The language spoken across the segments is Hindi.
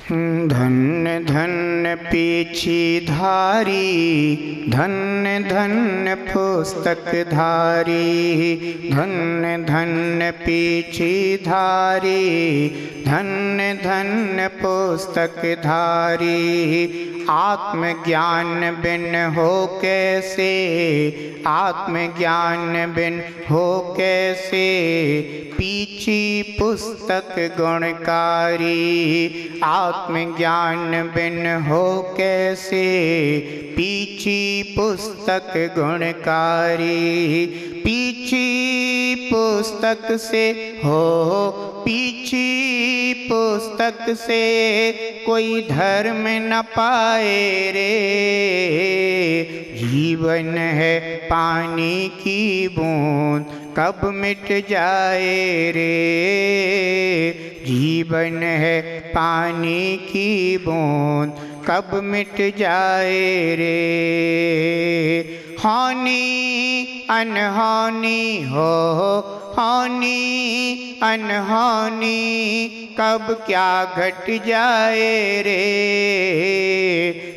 धन्य धन्य पीछीधारी, धन्य धन्य पुस्तकधारी, धन्य धन्य पीछीधारी, धन्य धन्य पुस्तकधारी। आत्मज्ञान बिन हो कैसे, आत्मज्ञान बिन हो कैसे, पीछी पुस्तक गुणकारी। आत्मज्ञान बिन हो कैसे, पीछी पुस्तक गुणकारी। पीछी पुस्तक से हो, पीछी पुस्तक से कोई धर्म न पाए रे। जीवन है पानी की बूंद, कब मिट जाए रे। जीवन है पानी की बूंद, कब मिट जाए रे। हानि अनहोनी हो, हानि अनहोनी कब क्या घट जाए रे।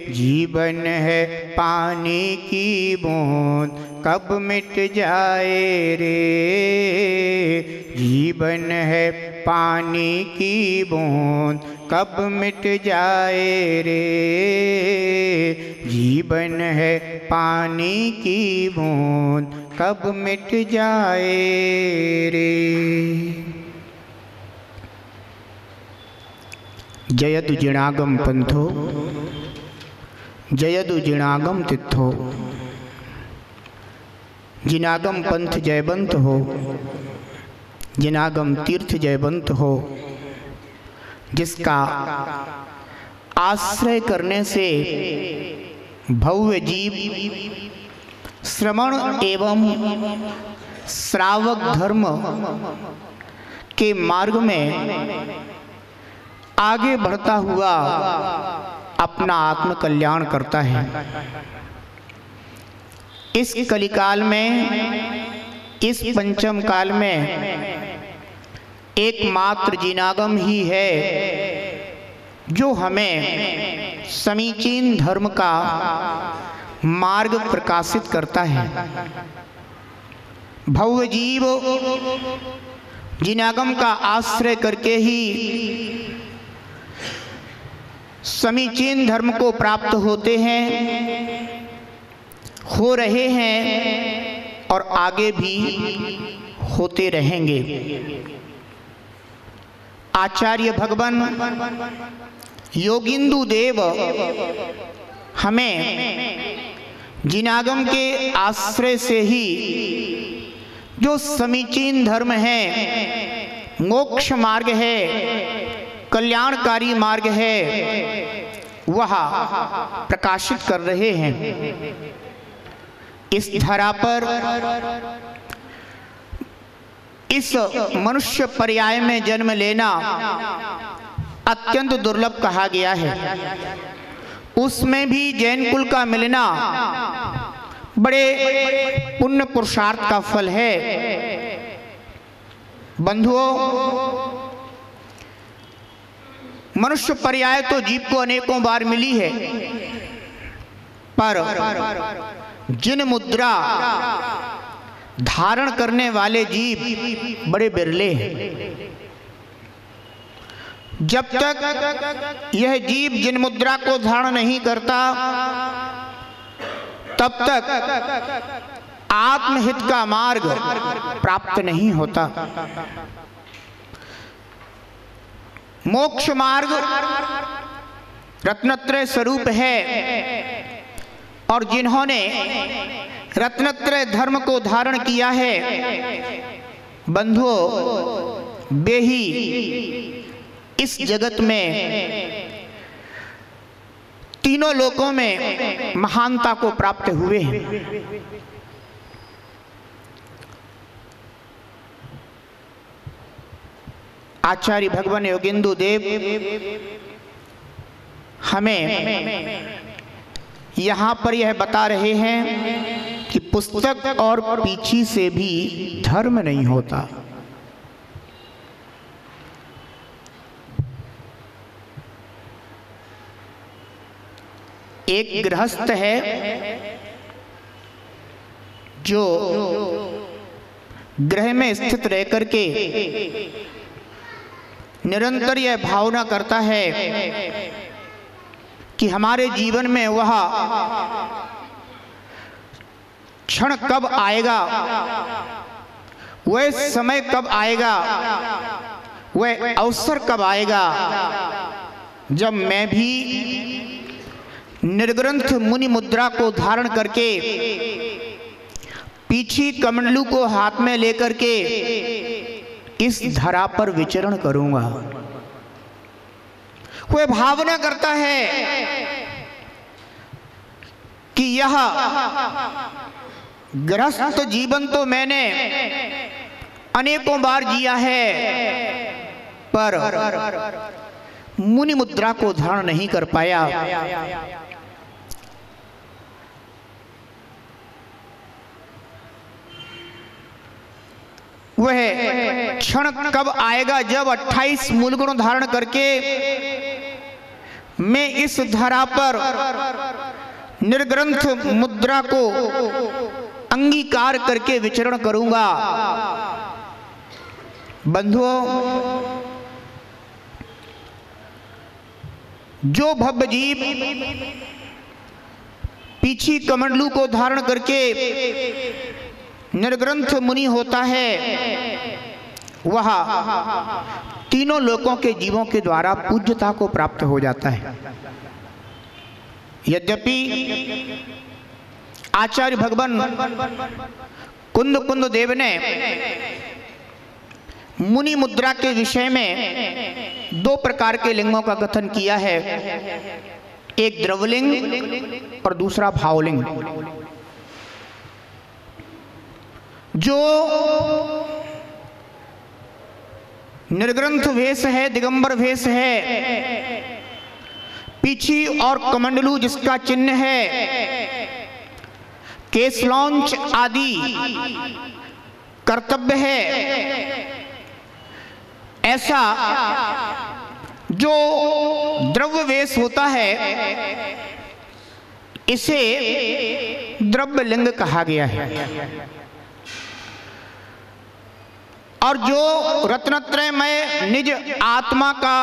जीवन है पानी की बूंद, कब मिट जाए रे। जीवन है पानी की बूंद, कब मिट जाए रे। जीवन है पानी की बूंद, कब मिट जाए रे। जयतु जिणागम पंथो, जयतु जिणागम तिथो। जिनागम पंथ जयवंत हो, जिनागम तीर्थ जयवंत हो। जिसका आश्रय करने से भव्य जीव श्रवण एवं श्रावक धर्म के मार्ग में आगे बढ़ता हुआ अपना आत्म कल्याण करता है। इस कलिकाल में, इस पंचम काल में एकमात्र जिनागम ही है जो हमें समीचीन धर्म का मार्ग प्रकाशित करता है। भव्य जीव जिनागम का आश्रय करके ही समीचीन धर्म को प्राप्त होते हैं, हो रहे हैं और आगे भी होते रहेंगे। आचार्य भगवान योगिंदु देव हमें जिनागम के आश्रय से ही जो समीचीन धर्म है, मोक्ष मार्ग है, कल्याणकारी मार्ग है, वह प्रकाशित कर रहे हैं। इस धरा पर, इस मनुष्य पर्याय में जन्म लेना अत्यंत दुर्लभ कहा गया है। उसमें भी जैन कुल का मिलना बड़े पुण्य पुरुषार्थ का फल है। बंधुओं, मनुष्य पर्याय तो जीव को अनेकों बार मिली है, पर जिन मुद्रा धारण करने वाले जीव बड़े बिरले हैं। जब तक यह जीव जिन मुद्रा को धारण नहीं करता, तब तक आत्महित का मार्ग प्राप्त नहीं होता। मोक्ष मार्ग रत्नत्रय स्वरूप है, और जिन्होंने रत्नत्रय धर्म को धारण किया है, बंधुओं, वे ही इस जगत में तीनों लोकों में महानता को प्राप्त हुए हैं। आचार्य भगवान योगिंदु देव हमें यहाँ पर यह बता रहे हैं कि पुस्तक और पीछी से भी धर्म नहीं होता। एक गृहस्थ है जो गृह में स्थित रह करके निरंतर यह भावना करता है कि हमारे जीवन में वह क्षण कब आएगा, वह समय कब आएगा, वह अवसर कब आएगा जब मैं भी निर्ग्रंथ मुनि मुद्रा को धारण करके पीछी कमंडलू को हाथ में लेकर के इस धरा पर विचरण करूंगा। वह भावना करता है कि यह गृहस्थ जीवन तो मैंने अनेकों बार जिया है, पर मुनि मुद्रा को धारण नहीं कर पाया। वह क्षण कब आएगा जब 28 मूल गुण धारण करके मैं इस धरा पर निर्ग्रंथ मुद्रा को अंगीकार करके विचरण करूंगा। बंधुओं, जो भव्य जीव पीछी कमंडलू को धारण करके निर्ग्रंथ मुनि होता है, वह तीनों लोकों के जीवों के द्वारा पूज्यता को प्राप्त हो जाता है। यद्यपि आचार्य भगवान कुंद देव ने मुनि मुद्रा के विषय में 2 प्रकार के लिंगों का कथन किया है, एक द्रवलिंग और दूसरा भावलिंग। जो निर्ग्रंथ वेश है, दिगंबर वेश है, पीछी और कमंडलू जिसका चिन्ह है, केसलौंच आदि कर्तव्य है, ऐसा जो द्रव्य वेश होता है इसे द्रव्य लिंग कहा गया है। और जो रत्नत्रय में निज आत्मा का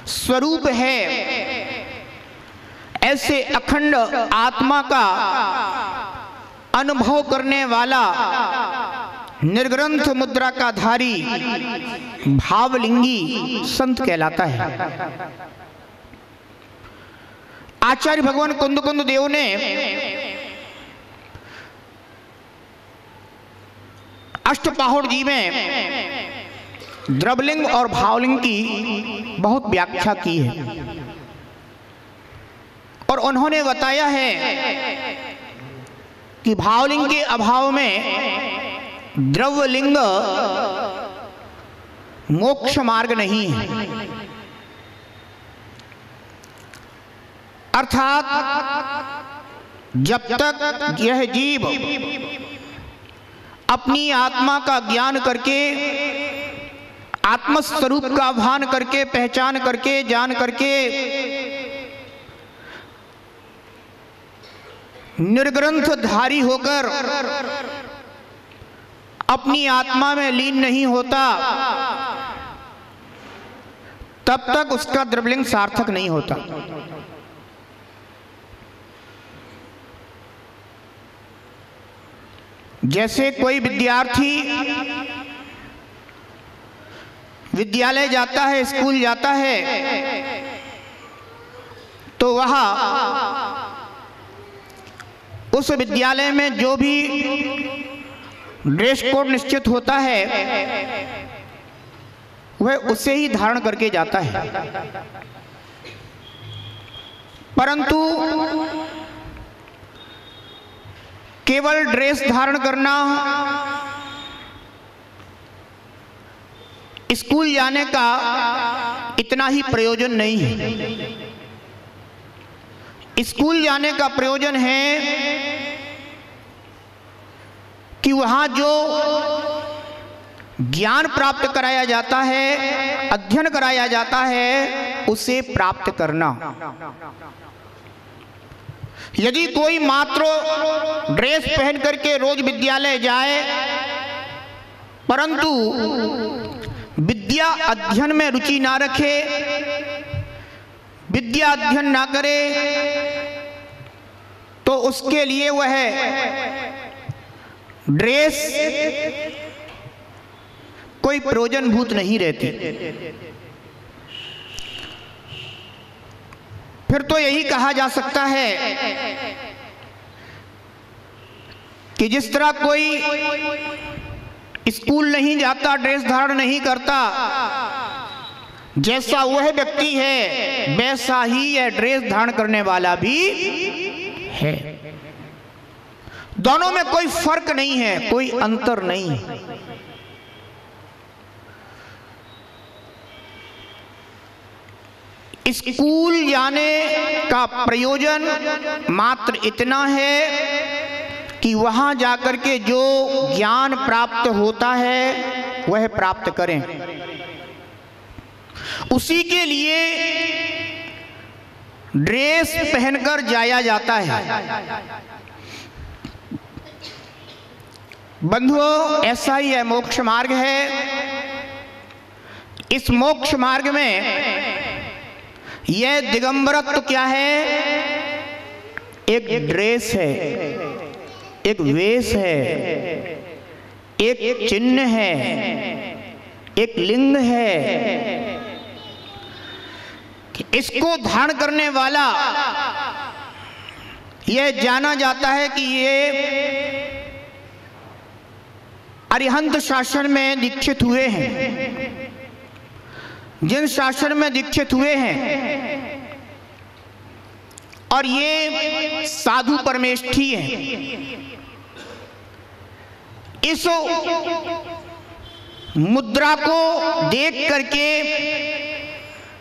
स्वरूप है, ऐसे अखंड आत्मा का अनुभव करने वाला निर्ग्रंथ मुद्रा का धारी भावलिंगी संत कहलाता है। आचार्य भगवान कुंद देव ने अष्टपाहुड़ जी में द्रवलिंग और भावलिंग की बहुत व्याख्या की है और उन्होंने बताया है कि भावलिंग के अभाव में द्रव्यलिंग मोक्ष मार्ग नहीं है। अर्थात जब तक यह जीव अपनी आत्मा का ज्ञान करके, आत्मस्वरूप का भान करके, पहचान करके, जान करके निर्ग्रंथ धारी होकर अपनी आत्मा में लीन नहीं होता, तब तक उसका द्रव्यलिंग सार्थक नहीं होता। जैसे कोई विद्यार्थी विद्यालय जाता है, स्कूल जाता है, तो वह उस विद्यालय में जो भी ड्रेस कोड निश्चित होता है वह उसे ही धारण करके जाता है। परंतु केवल ड्रेस धारण करना स्कूल जाने का इतना ही प्रयोजन नहीं है। स्कूल जाने का प्रयोजन है कि वहां जो ज्ञान प्राप्त कराया जाता है, अध्ययन कराया जाता है, उसे प्राप्त करना। यदि कोई मात्र ड्रेस पहन करके रोज विद्यालय जाए परंतु विद्या अध्ययन में रुचि ना रखे, विद्या अध्ययन ना करे, तो उसके लिए वह ड्रेस कोई प्रयोजनभूत नहीं रहती। फिर तो यही कहा जा सकता है कि जिस तरह कोई स्कूल नहीं जाता, ड्रेस धारण नहीं करता, जैसा वह व्यक्ति है वैसा ही यह ड्रेस धारण करने वाला भी है। दोनों में कोई फर्क नहीं है, कोई अंतर नहीं है। स्कूल जाने का प्रयोजन मात्र इतना है कि वहां जाकर के जो ज्ञान प्राप्त होता है वह प्राप्त करें। उसी के लिए ड्रेस पहनकर जाया जाता है। बंधुओं, ऐसा ही है मोक्ष मार्ग है। इस मोक्ष मार्ग में यह दिगंबरत्व क्या है? एक ड्रेस है, एक वेश है, एक चिन्ह है, एक लिंग है। इसको धारण करने वाला यह जाना जाता है कि ये अरिहंत शासन में दीक्षित हुए हैं। जिन शासन में दीक्षित हुए हैं और ये साधु परमेष्ठी हैं, इस मुद्रा को देख करके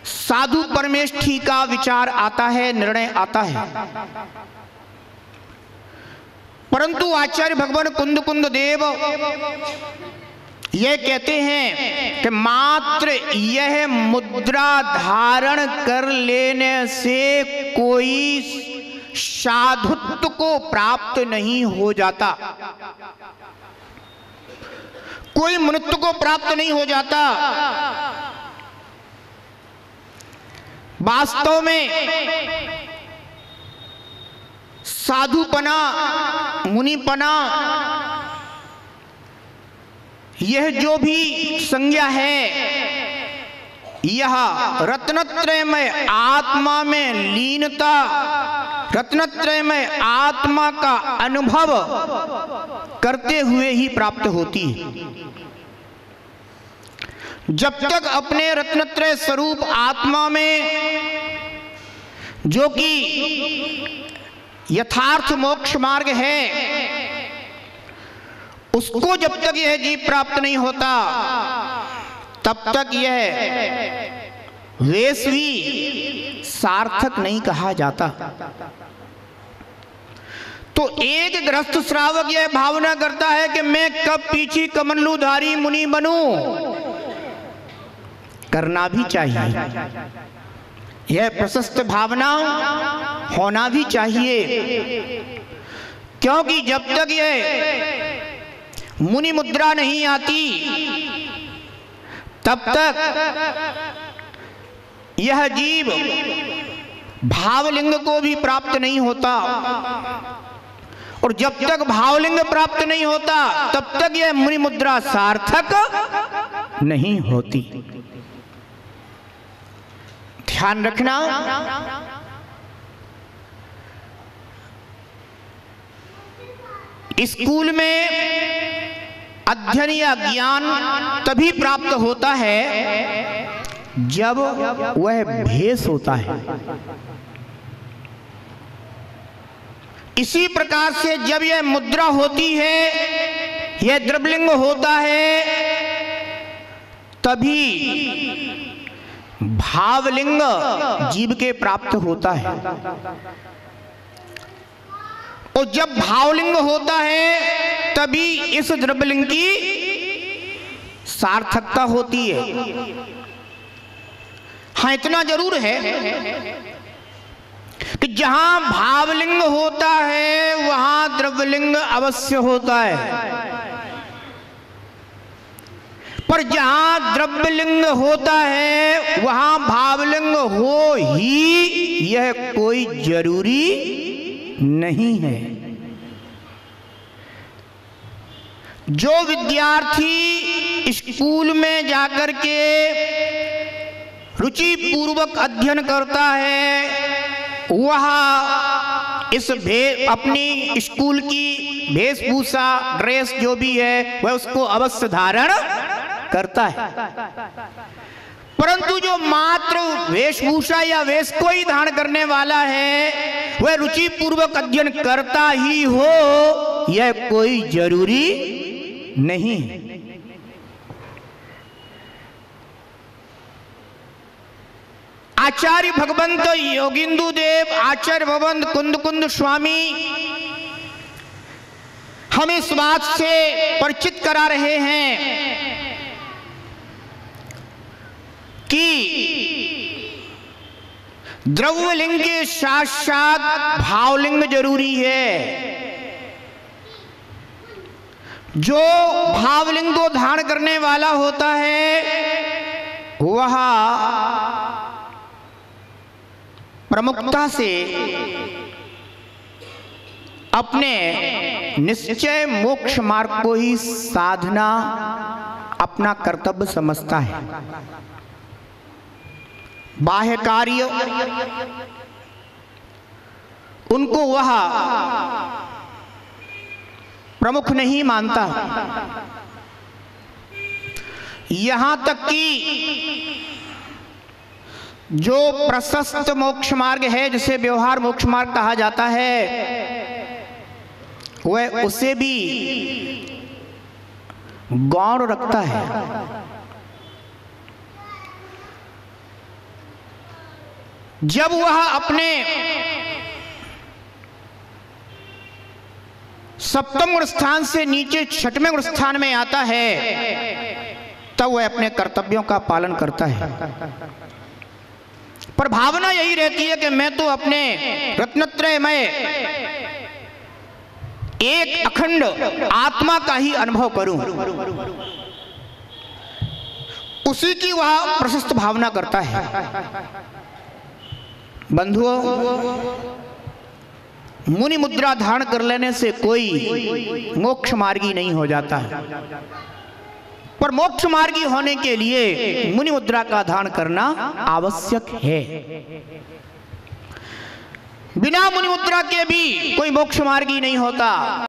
साधु परमेष्ठी का विचार आता है, निर्णय आता है। परंतु आचार्य भगवान कुंद देव यह कहते हैं कि मात्र यह मुद्रा धारण कर लेने से कोई साधुत्व को प्राप्त नहीं हो जाता, कोई मुनित्व को प्राप्त नहीं हो जाता। वास्तव में साधुपना, मुनिपना, यह जो भी संज्ञा है, यह रत्नत्रय में आत्मा में लीनता, रत्नत्रय में आत्मा का अनुभव करते हुए ही प्राप्त होती है। जब तक अपने रत्नत्रय स्वरूप आत्मा में, जो कि यथार्थ मोक्ष मार्ग है, उसको जब तक यह जीव प्राप्त नहीं होता तब तक यह वेश भी सार्थक नहीं कहा जाता। तो एक गृहस्थ श्रावक यह भावना करता है कि मैं कब पीछी कमंडलूधारी मुनि बनूं। करना भी चाहिए, यह प्रशस्त भावना होना भी चाहिए, क्योंकि जब तक यह मुनि मुद्रा नहीं आती तब तक यह जीव भावलिंग को भी प्राप्त नहीं होता, और जब तक भावलिंग प्राप्त नहीं होता तब तक यह मुनि मुद्रा सार्थक नहीं होती। ध्यान रखना, स्कूल में अध्ययन या ज्ञान तभी प्राप्त होता है जब वह भेष होता है। इसी प्रकार से जब यह मुद्रा होती है, यह द्रव्यलिंग होता है, तभी भावलिंग जीव के प्राप्त होता है। और जब भावलिंग होता है तभी इस द्रव्यलिंग की सार्थकता होती है। हाँ, इतना जरूर है कि जहां भावलिंग होता है वहां द्रव्यलिंग अवश्य होता है, पर जहां द्रव्यलिंग होता है वहां भावलिंग हो ही यह कोई जरूरी नहीं है। जो विद्यार्थी स्कूल में जाकर के रुचि पूर्वक अध्ययन करता है वह अपनी स्कूल की वेशभूषा ड्रेस जो भी है वह उसको अवश्य धारण करता है, परंतु जो मात्र वेशभूषा या वेश को ही धारण करने वाला है वह रुचि पूर्वक अध्ययन करता ही हो यह कोई जरूरी नहीं। आचार्य भगवंत योगिंदु देव आचार्य भगवंत कुंद कुंद स्वामी हमें इस बात से परिचित करा रहे हैं कि द्रव्यलिंग के साथ साथ भावलिंग जरूरी है। जो भावलिंग को धारण करने वाला होता है वह प्रमुखता से अपने निश्चय मोक्ष मार्ग को ही साधना अपना कर्तव्य समझता है। बाह्य कार्य उनको वह प्रमुख नहीं मानता, यहां तक कि जो प्रशस्त मोक्ष मार्ग है जिसे व्यवहार मोक्ष मार्ग कहा जाता है वह उसे भी गौण रखता है। जब वह अपने सप्तम गुण स्थान से नीचे छठवें गुण स्थान में आता है तब वह अपने कर्तव्यों का पालन करता है, पर भावना यही रहती है कि मैं तो अपने रत्नत्रय में एक अखंड आत्मा का ही अनुभव करूं, उसी की वह प्रशस्त भावना करता है। बंधुओं, मुनि मुद्रा धारण कर लेने से कोई मोक्ष मार्गी नहीं हो जाता है, पर मोक्ष मार्गी होने के लिए मुनि मुद्रा का धारण करना आवश्यक है। बिना मुनि मुद्रा के भी कोई मोक्ष मार्गी नहीं होता।